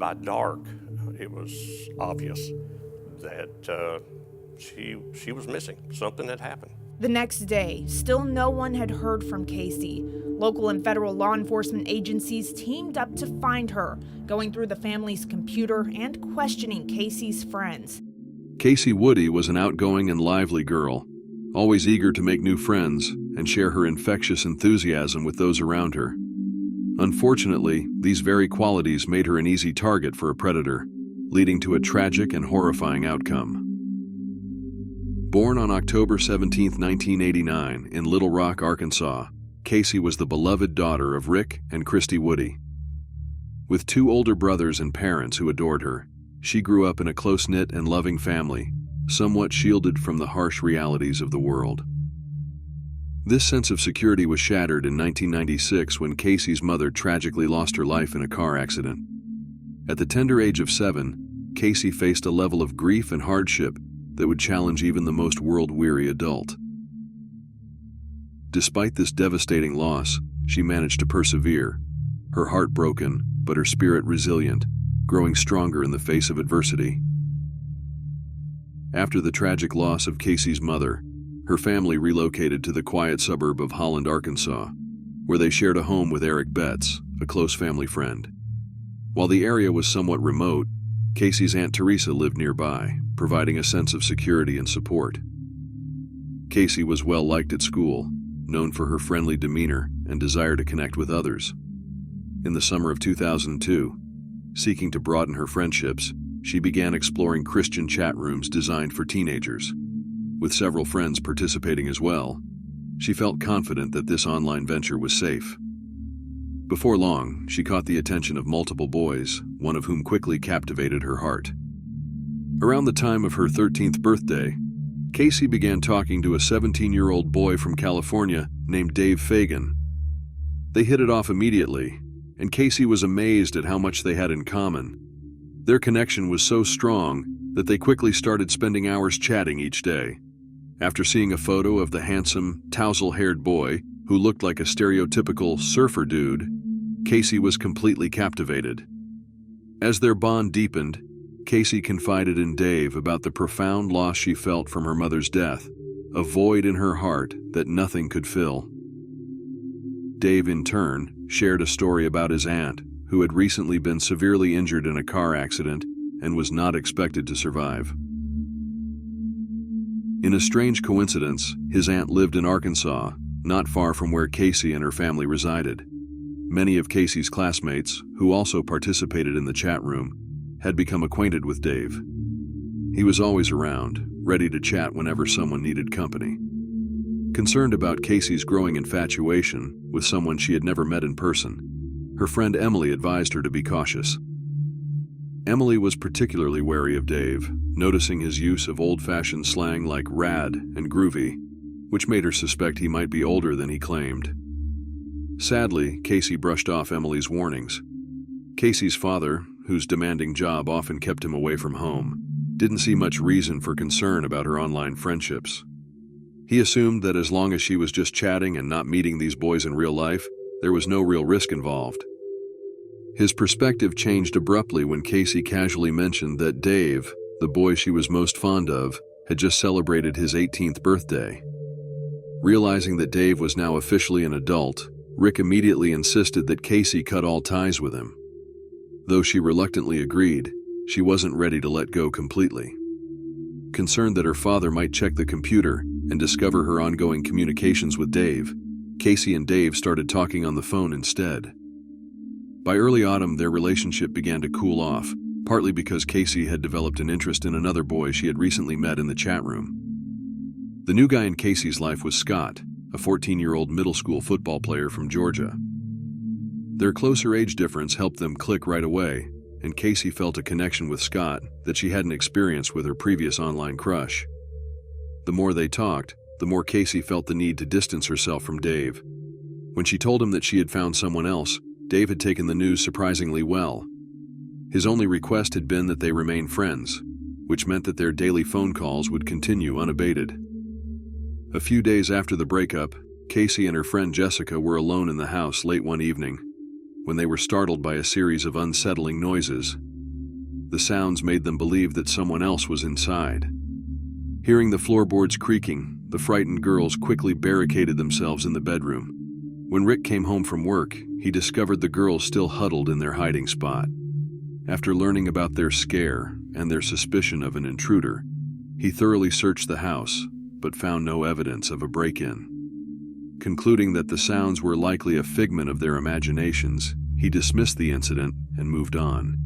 by dark, it was obvious that she was missing. Something had happened. The next day, still no one had heard from Casey. Local and federal law enforcement agencies teamed up to find her, going through the family's computer and questioning Casey's friends. Casey Woody was an outgoing and lively girl, always eager to make new friends and share her infectious enthusiasm with those around her. Unfortunately, these very qualities made her an easy target for a predator, leading to a tragic and horrifying outcome. Born on October 17, 1989, in Little Rock, Arkansas, Casey was the beloved daughter of Rick and Christy Woody. With two older brothers and parents who adored her, she grew up in a close-knit and loving family, somewhat shielded from the harsh realities of the world. This sense of security was shattered in 1996 when Casey's mother tragically lost her life in a car accident. At the tender age of 7, Casey faced a level of grief and hardship that would challenge even the most world-weary adult. Despite this devastating loss, she managed to persevere, her heart broken, but her spirit resilient, growing stronger in the face of adversity. After the tragic loss of Casey's mother, her family relocated to the quiet suburb of Holland, Arkansas, where they shared a home with Eric Betts, a close family friend. While the area was somewhat remote, Casey's Aunt Teresa lived nearby, providing a sense of security and support. Casey was well liked at school, known for her friendly demeanor and desire to connect with others. In the summer of 2002, seeking to broaden her friendships, she began exploring Christian chat rooms designed for teenagers. With several friends participating as well, she felt confident that this online venture was safe. Before long, she caught the attention of multiple boys, one of whom quickly captivated her heart. Around the time of her 13th birthday, Casey began talking to a 17-year-old boy from California named Dave Fagan. They hit it off immediately, and Casey was amazed at how much they had in common. Their connection was so strong that they quickly started spending hours chatting each day. After seeing a photo of the handsome, tousle-haired boy who looked like a stereotypical surfer dude, Casey was completely captivated. As their bond deepened, Casey confided in Dave about the profound loss she felt from her mother's death, a void in her heart that nothing could fill. Dave, in turn, shared a story about his aunt, who had recently been severely injured in a car accident and was not expected to survive. In a strange coincidence, his aunt lived in Arkansas, not far from where Casey and her family resided. Many of Casey's classmates, who also participated in the chat room, had become acquainted with Dave. He was always around, ready to chat whenever someone needed company. Concerned about Casey's growing infatuation with someone she had never met in person, her friend Emily advised her to be cautious. Emily was particularly wary of Dave, noticing his use of old-fashioned slang like rad and groovy, which made her suspect he might be older than he claimed. Sadly, Casey brushed off Emily's warnings. Casey's father, whose demanding job often kept him away from home, didn't see much reason for concern about her online friendships. He assumed that as long as she was just chatting and not meeting these boys in real life, there was no real risk involved. His perspective changed abruptly when Casey casually mentioned that Dave, the boy she was most fond of, had just celebrated his 18th birthday. Realizing that Dave was now officially an adult, Rick immediately insisted that Casey cut all ties with him. Though she reluctantly agreed, she wasn't ready to let go completely. Concerned that her father might check the computer and discover her ongoing communications with Dave, Casey and Dave started talking on the phone instead. By early autumn, their relationship began to cool off, partly because Casey had developed an interest in another boy she had recently met in the chat room. The new guy in Casey's life was Scott, a 14-year-old middle school football player from Georgia. Their closer age difference helped them click right away, and Casey felt a connection with Scott that she hadn't experienced with her previous online crush. The more they talked, the more Casey felt the need to distance herself from Dave. When she told him that she had found someone else, Dave had taken the news surprisingly well. His only request had been that they remain friends, which meant that their daily phone calls would continue unabated. A few days after the breakup, Casey and her friend Jessica were alone in the house late one evening when they were startled by a series of unsettling noises the sounds made them believe that someone else was inside. Hearing the floorboards creaking, the frightened girls quickly barricaded themselves in the bedroom. When Rick came home from work, he discovered the girls still huddled in their hiding spot. After learning about their scare and their suspicion of an intruder, he thoroughly searched the house, but found no evidence of a break-in. Concluding that the sounds were likely a figment of their imaginations, he dismissed the incident and moved on.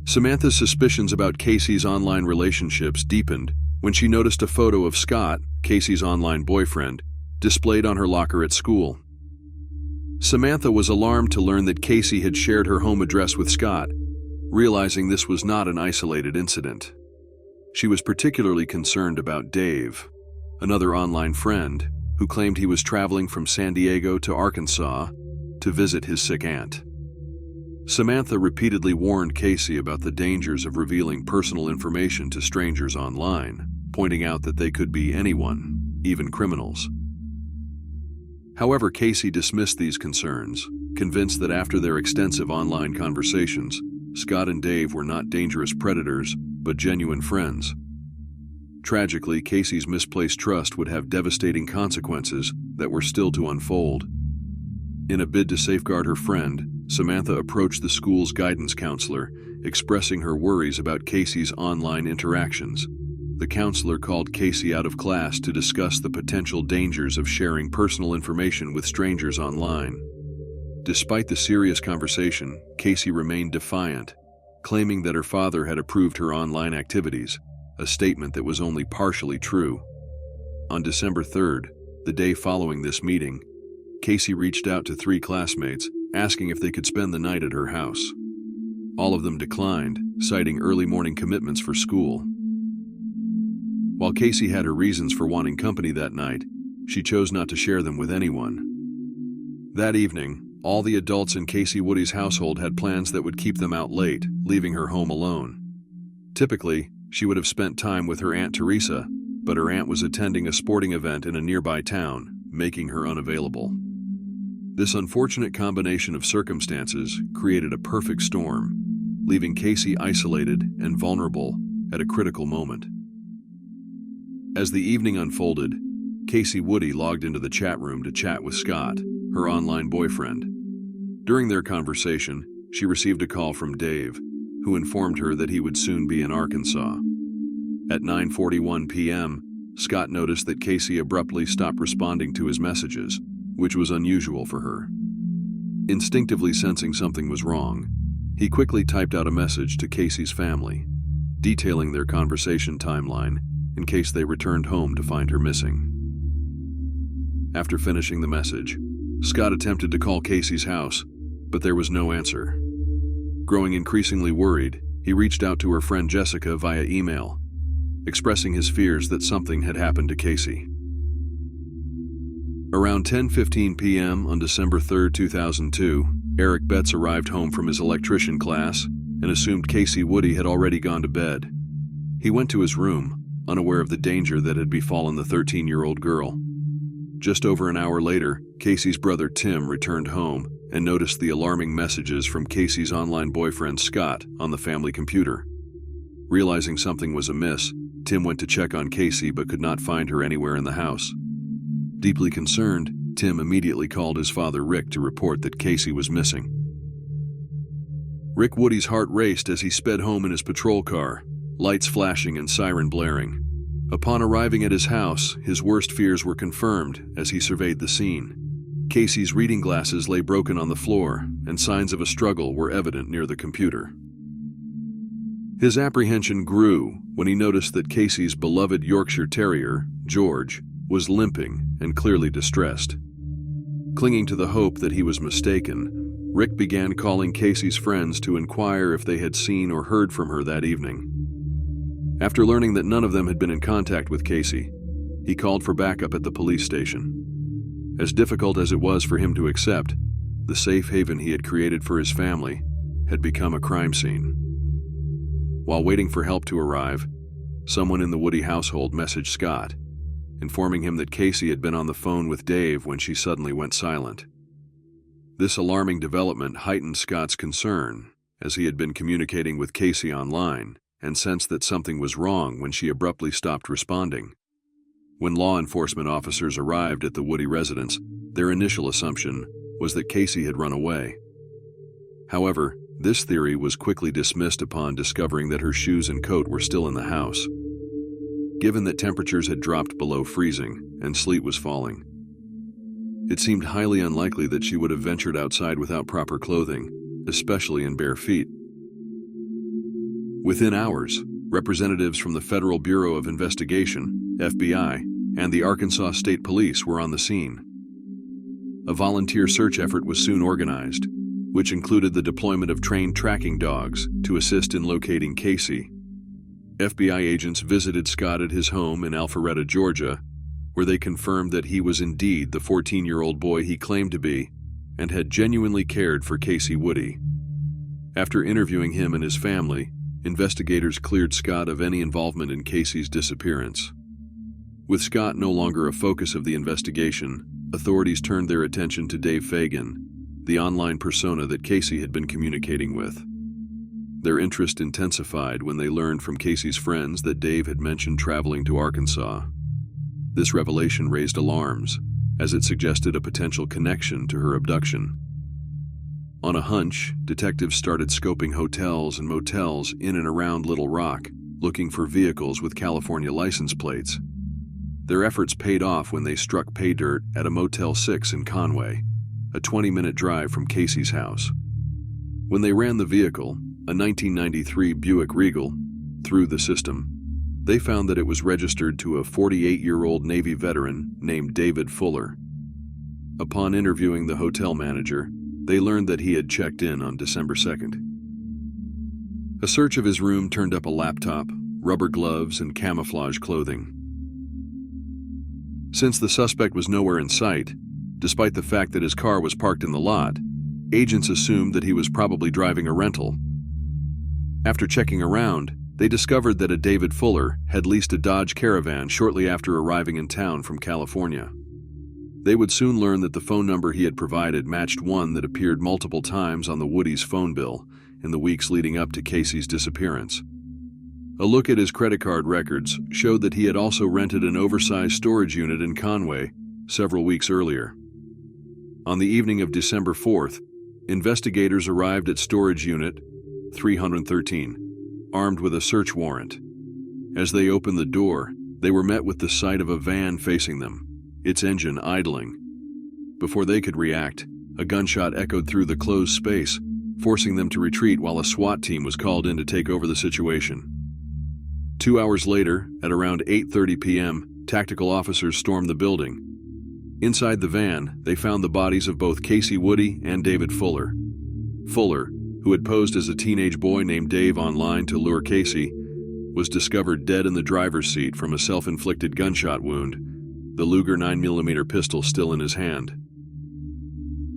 Samantha's suspicions about Casey's online relationships deepened when she noticed a photo of Scott, Casey's online boyfriend, displayed on her locker at school. Samantha was alarmed to learn that Casey had shared her home address with Scott, realizing this was not an isolated incident. She was particularly concerned about Dave, another online friend, who claimed he was traveling from San Diego to Arkansas to visit his sick aunt. Samantha repeatedly warned Casey about the dangers of revealing personal information to strangers online, pointing out that they could be anyone, even criminals. However, Casey dismissed these concerns, convinced that after their extensive online conversations, Scott and Dave were not dangerous predators, but genuine friends. Tragically, Casey's misplaced trust would have devastating consequences that were still to unfold. In a bid to safeguard her friend, Samantha approached the school's guidance counselor, expressing her worries about Casey's online interactions. The counselor called Casey out of class to discuss the potential dangers of sharing personal information with strangers online. Despite the serious conversation, Casey remained defiant, claiming that her father had approved her online activities, a statement that was only partially true. On December 3rd, the day following this meeting, Casey reached out to 3 classmates, asking if they could spend the night at her house. All of them declined, citing early morning commitments for school. While Casey had her reasons for wanting company that night, she chose not to share them with anyone. That evening, all the adults in Casey Woody's household had plans that would keep them out late, leaving her home alone. Typically, she would have spent time with her Aunt Teresa, but her aunt was attending a sporting event in a nearby town, making her unavailable. This unfortunate combination of circumstances created a perfect storm, leaving Casey isolated and vulnerable at a critical moment. As the evening unfolded, Casey Woody logged into the chat room to chat with Scott, her online boyfriend. During their conversation, she received a call from Dave, who informed her that he would soon be in Arkansas. At 9:41 p.m., Scott noticed that Casey abruptly stopped responding to his messages, which was unusual for her. Instinctively sensing something was wrong, he quickly typed out a message to Casey's family, detailing their conversation timeline in case they returned home to find her missing. After finishing the message, Scott attempted to call Casey's house, but there was no answer. Growing increasingly worried, he reached out to her friend Jessica via email, expressing his fears that something had happened to Casey. Around 10:15 p.m. on December 3, 2002, Eric Betts arrived home from his electrician class and assumed Casey Woody had already gone to bed. He went to his room, unaware of the danger that had befallen the 13-year-old girl. Just over an hour later, Casey's brother Tim returned home and noticed the alarming messages from Casey's online boyfriend Scott on the family computer. Realizing something was amiss, Tim went to check on Casey but could not find her anywhere in the house. Deeply concerned, Tim immediately called his father Rick to report that Casey was missing. Rick Woody's heart raced as he sped home in his patrol car, lights flashing and siren blaring. Upon arriving at his house, his worst fears were confirmed as he surveyed the scene. Casey's reading glasses lay broken on the floor, and signs of a struggle were evident near the computer. His apprehension grew when he noticed that Casey's beloved Yorkshire Terrier, George, was limping and clearly distressed. Clinging to the hope that he was mistaken, Rick began calling Casey's friends to inquire if they had seen or heard from her that evening. After learning that none of them had been in contact with Casey, he called for backup at the police station. As difficult as it was for him to accept, the safe haven he had created for his family had become a crime scene. While waiting for help to arrive, someone in the Woody household messaged Scott, informing him that Casey had been on the phone with Dave when she suddenly went silent. This alarming development heightened Scott's concern as he had been communicating with Casey online and sensed that something was wrong when she abruptly stopped responding. When law enforcement officers arrived at the Woody residence, their initial assumption was that Casey had run away. However, this theory was quickly dismissed upon discovering that her shoes and coat were still in the house. Given that temperatures had dropped below freezing and sleet was falling, it seemed highly unlikely that she would have ventured outside without proper clothing, especially in bare feet. Within hours, representatives from the Federal Bureau of Investigation, FBI, and the Arkansas State Police were on the scene. A volunteer search effort was soon organized, which included the deployment of trained tracking dogs to assist in locating Casey. FBI agents visited Scott at his home in Alpharetta, Georgia, where they confirmed that he was indeed the 14-year-old boy he claimed to be and had genuinely cared for Casey Woody. After interviewing him and his family, investigators cleared Scott of any involvement in Casey's disappearance. With Scott no longer a focus of the investigation, authorities turned their attention to Dave Fagan, the online persona that Casey had been communicating with. Their interest intensified when they learned from Casey's friends that Dave had mentioned traveling to Arkansas. This revelation raised alarms, as it suggested a potential connection to her abduction. On a hunch, detectives started scoping hotels and motels in and around Little Rock, looking for vehicles with California license plates. Their efforts paid off when they struck pay dirt at a Motel 6 in Conway, a 20-minute drive from Casey's house. When they ran the vehicle, a 1993 Buick Regal, through the system, they found that it was registered to a 48-year-old Navy veteran named David Fuller. Upon interviewing the hotel manager, they learned that he had checked in on December 2nd. A search of his room turned up a laptop, rubber gloves, and camouflage clothing. Since the suspect was nowhere in sight, despite the fact that his car was parked in the lot, agents assumed that he was probably driving a rental. After checking around, they discovered that a David Fuller had leased a Dodge Caravan shortly after arriving in town from California. They would soon learn that the phone number he had provided matched one that appeared multiple times on the Woody's phone bill in the weeks leading up to Casey's disappearance. A look at his credit card records showed that he had also rented an oversized storage unit in Conway several weeks earlier. On the evening of December 4th, investigators arrived at storage unit 313, armed with a search warrant. As they opened the door, they were met with the sight of a van facing them, its engine idling. Before they could react, a gunshot echoed through the closed space, forcing them to retreat while a SWAT team was called in to take over the situation. 2 hours later, at around 8:30 p.m., tactical officers stormed the building. Inside the van, they found the bodies of both Casey Woody and David Fuller. Fuller, who had posed as a teenage boy named Dave online to lure Casey, was discovered dead in the driver's seat from a self-inflicted gunshot wound, the Luger 9mm pistol still in his hand.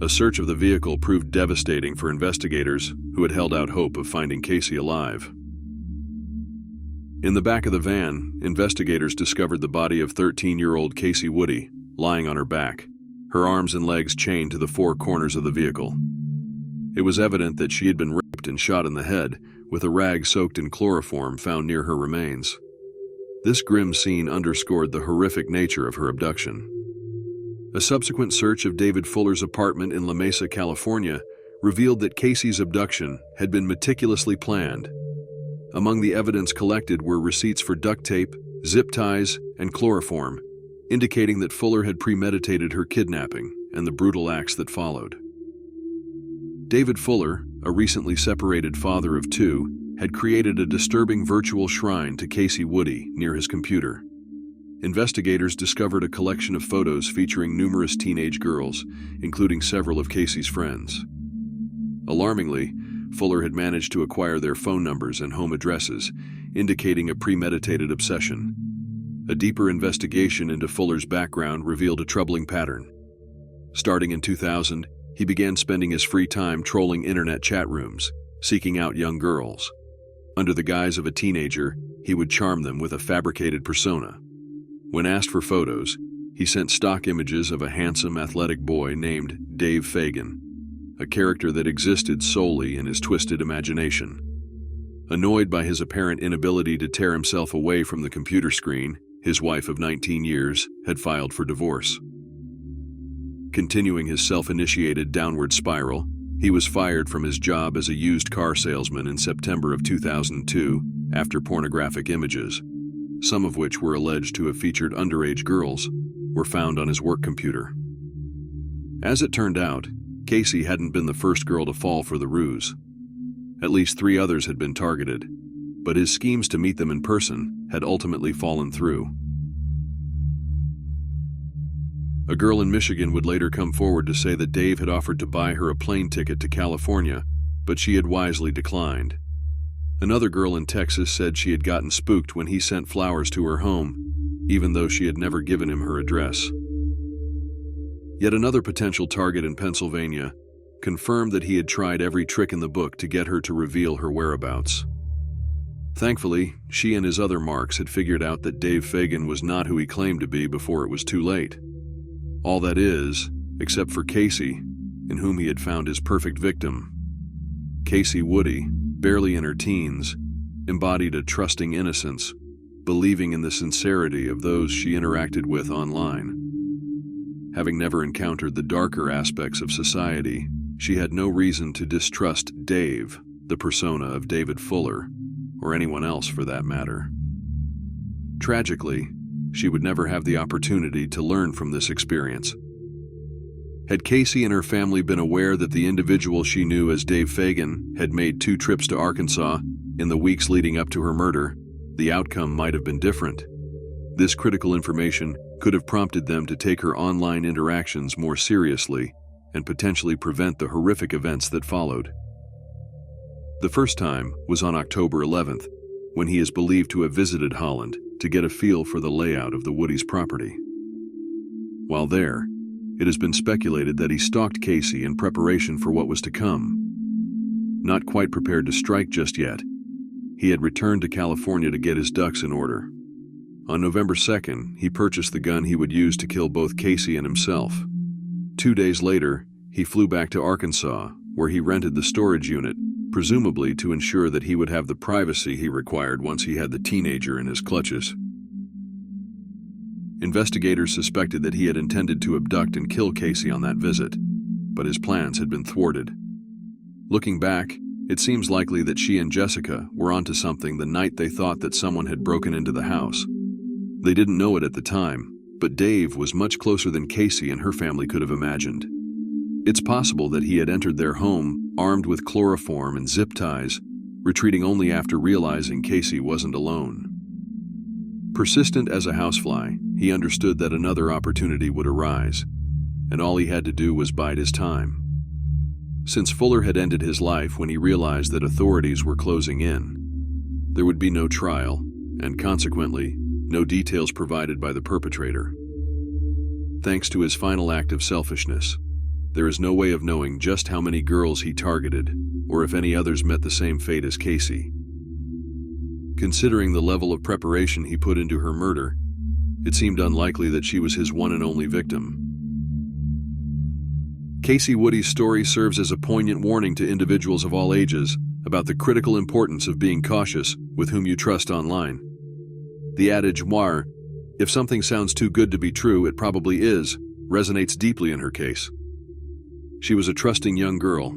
A search of the vehicle proved devastating for investigators who had held out hope of finding Casey alive. In the back of the van, investigators discovered the body of 13-year-old Casey Woody, lying on her back, her arms and legs chained to the four corners of the vehicle. It was evident that she had been raped and shot in the head, with a rag soaked in chloroform found near her remains. This grim scene underscored the horrific nature of her abduction. A subsequent search of David Fuller's apartment in La Mesa, California, revealed that Casey's abduction had been meticulously planned. Among the evidence collected were receipts for duct tape, zip ties, and chloroform, indicating that Fuller had premeditated her kidnapping and the brutal acts that followed. David Fuller, a recently separated father of two, had created a disturbing virtual shrine to Casey Woody near his computer. Investigators discovered a collection of photos featuring numerous teenage girls, including several of Casey's friends. Alarmingly, Fuller had managed to acquire their phone numbers and home addresses, indicating a premeditated obsession. A deeper investigation into Fuller's background revealed a troubling pattern. Starting in 2000, he began spending his free time trolling internet chat rooms, seeking out young girls. Under the guise of a teenager, he would charm them with a fabricated persona. When asked for photos, he sent stock images of a handsome, athletic boy named Dave Fagan, a character that existed solely in his twisted imagination. Annoyed by his apparent inability to tear himself away from the computer screen, his wife of 19 years had filed for divorce. Continuing his self-initiated downward spiral, he was fired from his job as a used car salesman in September of 2002 after pornographic images, some of which were alleged to have featured underage girls, were found on his work computer. As it turned out, Casey hadn't been the first girl to fall for the ruse. At least 3 others had been targeted, but his schemes to meet them in person had ultimately fallen through. A girl in Michigan would later come forward to say that Dave had offered to buy her a plane ticket to California, but she had wisely declined. Another girl in Texas said she had gotten spooked when he sent flowers to her home, even though she had never given him her address. Yet another potential target in Pennsylvania confirmed that he had tried every trick in the book to get her to reveal her whereabouts. Thankfully, she and his other marks had figured out that Dave Fagan was not who he claimed to be before it was too late. All that is, except for Casey, in whom he had found his perfect victim. Casey Woody, barely in her teens, embodied a trusting innocence, believing in the sincerity of those she interacted with online. Having never encountered the darker aspects of society, she had no reason to distrust Dave, the persona of David Fuller, or anyone else for that matter. Tragically, she would never have the opportunity to learn from this experience. Had Casey and her family been aware that the individual she knew as Dave Fagan had made 2 trips to Arkansas in the weeks leading up to her murder, the outcome might have been different. This critical information could have prompted them to take her online interactions more seriously and potentially prevent the horrific events that followed. The first time was on October 11th, when he is believed to have visited Holland to get a feel for the layout of the Woodys' property. While there, it has been speculated that he stalked Casey in preparation for what was to come. Not quite prepared to strike just yet, he had returned to California to get his ducks in order. On November 2nd, he purchased the gun he would use to kill both Casey and himself. 2 days later, he flew back to Arkansas, where he rented the storage unit, presumably to ensure that he would have the privacy he required once he had the teenager in his clutches. Investigators suspected that he had intended to abduct and kill Casey on that visit, but his plans had been thwarted. Looking back, it seems likely that she and Jessica were onto something the night they thought that someone had broken into the house. They didn't know it at the time, but Dave was much closer than Casey and her family could have imagined. It's possible that he had entered their home armed with chloroform and zip ties, retreating only after realizing Casey wasn't alone. Persistent as a housefly, he understood that another opportunity would arise, and all he had to do was bide his time. Since Fuller had ended his life when he realized that authorities were closing in, there would be no trial, and consequently, no details provided by the perpetrator. Thanks to his final act of selfishness, there is no way of knowing just how many girls he targeted, or if any others met the same fate as Casey. Considering the level of preparation he put into her murder, it seemed unlikely that she was his one and only victim. Casey Woody's story serves as a poignant warning to individuals of all ages about the critical importance of being cautious with whom you trust online. The adage, if something sounds too good to be true, it probably is, resonates deeply in her case. She was a trusting young girl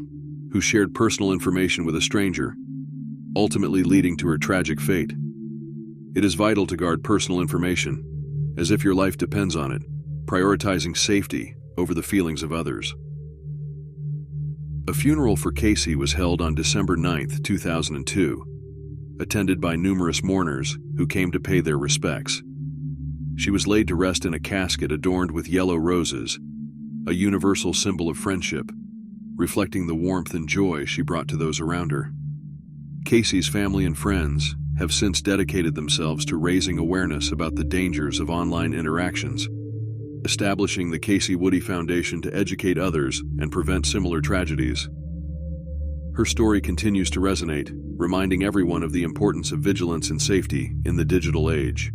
who shared personal information with a stranger, ultimately leading to her tragic fate. It is vital to guard personal information, as if your life depends on it, prioritizing safety over the feelings of others. A funeral for Casey was held on December 9, 2002, attended by numerous mourners who came to pay their respects. She was laid to rest in a casket adorned with yellow roses, a universal symbol of friendship, reflecting the warmth and joy she brought to those around her. Casey's family and friends have since dedicated themselves to raising awareness about the dangers of online interactions, establishing the Casey Woody Foundation to educate others and prevent similar tragedies. Her story continues to resonate, reminding everyone of the importance of vigilance and safety in the digital age.